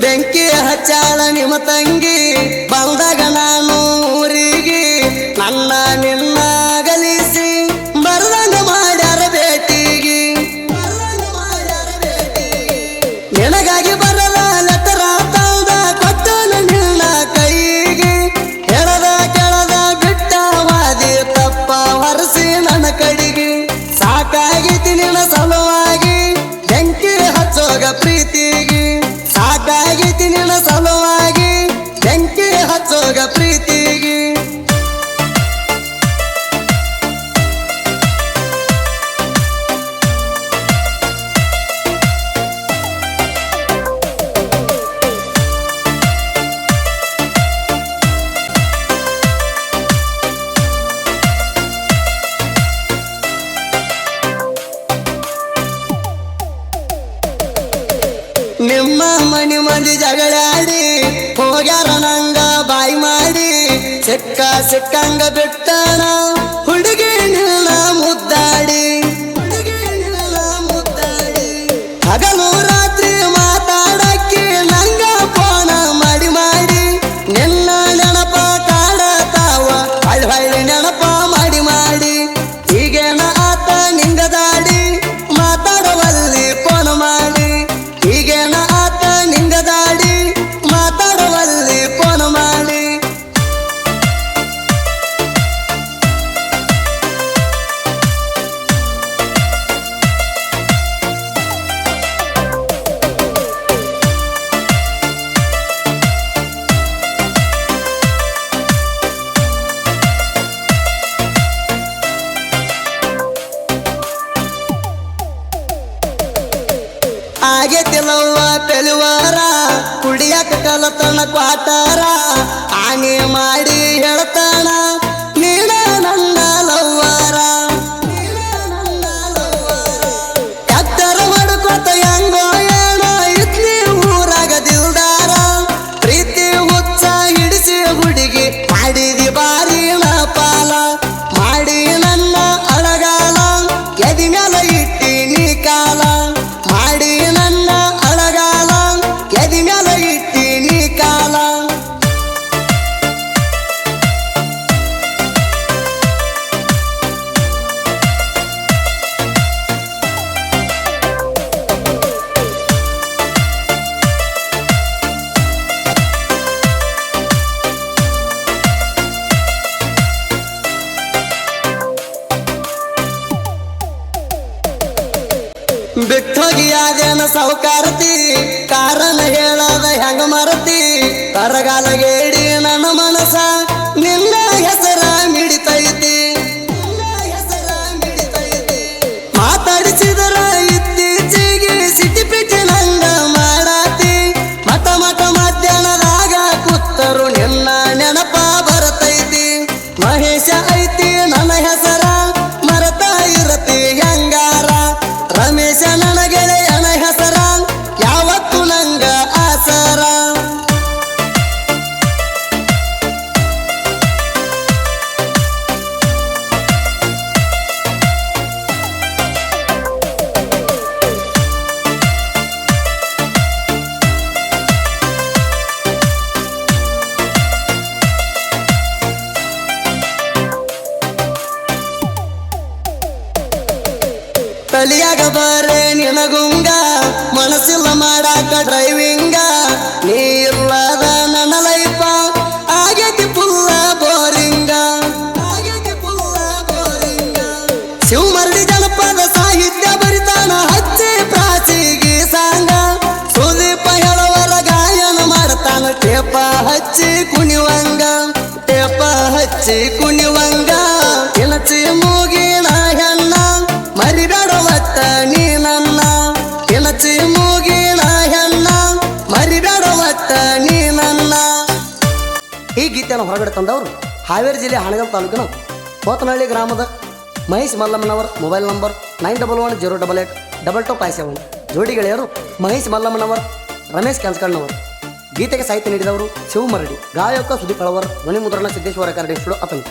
ಬೆಂಕಿ ಹಚ್ಚಾಳ ನಿಮ್ಮ ತಂಗಿ ಬಂದಾಗ ನಾನು ಊರಿಗೆ ನನ್ನ ನಿನ್ನ ಗಲಿಸಿ ಬರದಂಗ ಮಾಡ್ಯಾರ ಬೇಟಿಗೆ ನಿನಗಾಗಿ ಬರಲ್ಲ ಲೆಟರ ತಂದ ಕೊಟ್ಟನ ನಿನ್ನ ಕೈಗೆ ಹೇಳದ ಕೆಳದ ಬಿಟ್ಟ ವಾದಿ ತಪ್ಪ ಹೊರಸಿ ನನ್ನ ಕಡೆಗೆ ಸಾಕಾಗಿತಿ ನಿನ್ನ ಸಲುವಾಗಿ ಬೆಂಕಿ ಹಚ್ಚೋಗ ಪ್ರೀತಿಗೆ ಸಾಕಾಗಿತಿ ನಿನ್ನ ಸಲುವಾಗಿ ಬೆಂಕಿ ಹಚ್ಚೋಗ ಪ್ರೀತಿಗೆ ನಿಮ್ಮ ಮನಿ ಮಂದಿ ಜಗಳಾಡಿ ಹೋಗ್ಯಾರ ನಂಗ ಬಾಯಿ ಮಾಡಿ ಸಿಕ್ಕಂಗ ಬಿಟ್ಟಣ ಹುಡುಗಿ ನಿನ್ನ ಮುದ್ದಾಡಿ ಹಗಲು ರಾತ್ರಿ ಮಾತಾಡಕ್ಕೆ ನಂಗ ಫೋನ ಮಾಡಿ ಮಾಡಿ ನಿನ್ನ ನೆನಪ ಕಾಡತಾವ ಹಳ್ಳಿ ನೆನಪ ಮಾಡಿ ಮಾಡಿ ಈಗೇನ ಆತ ನಿಂಗ ದಾಡಿ ಮಾತಾಡವಲ್ಲಿ ಫೋನ್ ಮಾಡಿ ಈಗೇನ ಆತ ನಿಂಗ ದಾಡಿ ಮಾತಾಡವಲ್ಲಿ ಫೋನ್ ಮಾಡಿ ಆಗೇತಿಲ್ಲವ್ವ ಪೆಲುವಾರ ಕುಡಿಯಕ ಕಲತನ ಕ್ವಾಟಾರ ಆನೆ ಮಾಡಿ ಹೇಳ್ತಾನ ನೀನ ನನ್ನ ಲವ್ವಾರ ಎತ್ತರ ಹೊಡ್ಕೊತ ಹೆಂಗೋ ಏನೋ ಇದ್ನಿ ಊರಾಗ ದಿಲ್ದಾರ ಪ್ರೀತಿ ಹುಚ್ಚ ಹಿಡಿಸಿ ಹುಡುಗಿ ಮಾಡಿದಿ ಬಾರಿ ಪಾಲ ಮಾಡಿ ನನ್ನ ಅಳಗಾಲ ಎದಿ ಮ್ಯಾಲ ಇಟ್ಟಿ ನೀ ಕಾಲ ಮಾಡಿ ನನ್ನ ಅಳಗಾಲ ಎದಿ ಮ್ಯಾಲ ಇಟ್ಟಿ ನೀ ಕಾಲ ಬಿಟ್ಟೋಗಿ ಅದೇನ ಸೌಕಾರತಿ ಕಾರಣ ಹೇಳದ ಹೆಂಗ ಮರತಿ ಕರಗಾಲಗೇಡಿ ನನ್ನ ಮನಸ ನಿನ್ನ ಹೆಸರ ಮಿಡಿತೈತಿ ಮಾತಾಡಿಸಿದರ ಇತ್ತೀಚೆಗೆ ಸಿಟಿ ಪಿಟಿ ನಂಗ ಮಾಡಾತಿ ಮಠ ಮಧ್ಯಾಹ್ನದಾಗ ಕೂತರು ನಿನ್ನ ನೆನಪ ಬರತೈತಿ ಮಹೇಶ ಐತಿ ನನ್ನ ಹೆಸರ ಮರತ ಇರತಿ ಹೆಂಗಾರ ರಮೇಶ ನನ್ನ ಗೆಳೆಯನ ಹೆಸರ ಯಾವತ್ತು ನಂಗ ಆಸರ ತಲಿಯಾಗ ಬರೇ ನಿನಗುಂಗ ಮನಸ್ಸಿಲ್ಲ ಮಾಡಾಕ ಡ್ರೈವಿಂಗ ನೀ ಇಲ್ಲದ ನನ್ನ ಲೈಫ ಆಗೇತಿ ಪುಲ್ಲ ಬೋರಿಂಗ ಶಿವಮರಡಿ ಜನಪದ ಸಾಹಿತ್ಯ ಬರಿತಾನ ಹಚ್ಚಿ ಪ್ರಾಚಿಗಿ ಸಾಂಗ ಸುದೀಪ ಹೇಳುವರ ಗಾಯನ ಮಾಡ್ತಾನ ಟೇಪ ಹಚ್ಚಿ ಕುಣಿವಂಗ ಇಣಚಿ ಮೂಗಿನ ಹೆಣ್ಣ ಮರಿಬೇಡ ಒತ್ತ ನೀ ನನ್ನ ಇಣಚಿ ಮೂಗಿನ ಹೆಣ್ಣ ಮರಿಬೇಡ ಒತ್ತ ನೀ ನನ್ನ. ಈ ಗೀತೆಯನ್ನು ಹೊರಗಡೆ ತಂದವರು ಹಾವೇರಿ ಜಿಲ್ಲೆ ಹಾನಗಲ್ ತಾಲೂಕಿನ ಹೋತನಹಳ್ಳಿ ಗ್ರಾಮದ ಮಹೇಶ್ ಮಲ್ಲಮ್ಮನವರ ಮೊಬೈಲ್ ನಂಬರ್ 9110882257. ಜೋಡಿ ಗೆಳೆಯರು ಮಹೇಶ್ ಮಲ್ಲಮ್ಮನವರ್, ರಮೇಶ್ ಕ್ಯಾನ್ಸ್ಕಣ್ಣವರ್. ಗೀತೆಗೆ ಸಾಹಿತ್ಯ ನೀಡಿದವರು ಶಿವಮರಡಿ. ಗಾಯಕ ಸುದೀಪ್ ಹಳವರ್. ಧ್ವನಿ ಮುದ್ರಣ ಸಿದ್ದೇಶ್ವರ ರೆಕಾರ್ಡಿಂಗ್ ಸ್ಟುಡಿಯೋ, ಅತಂಕ.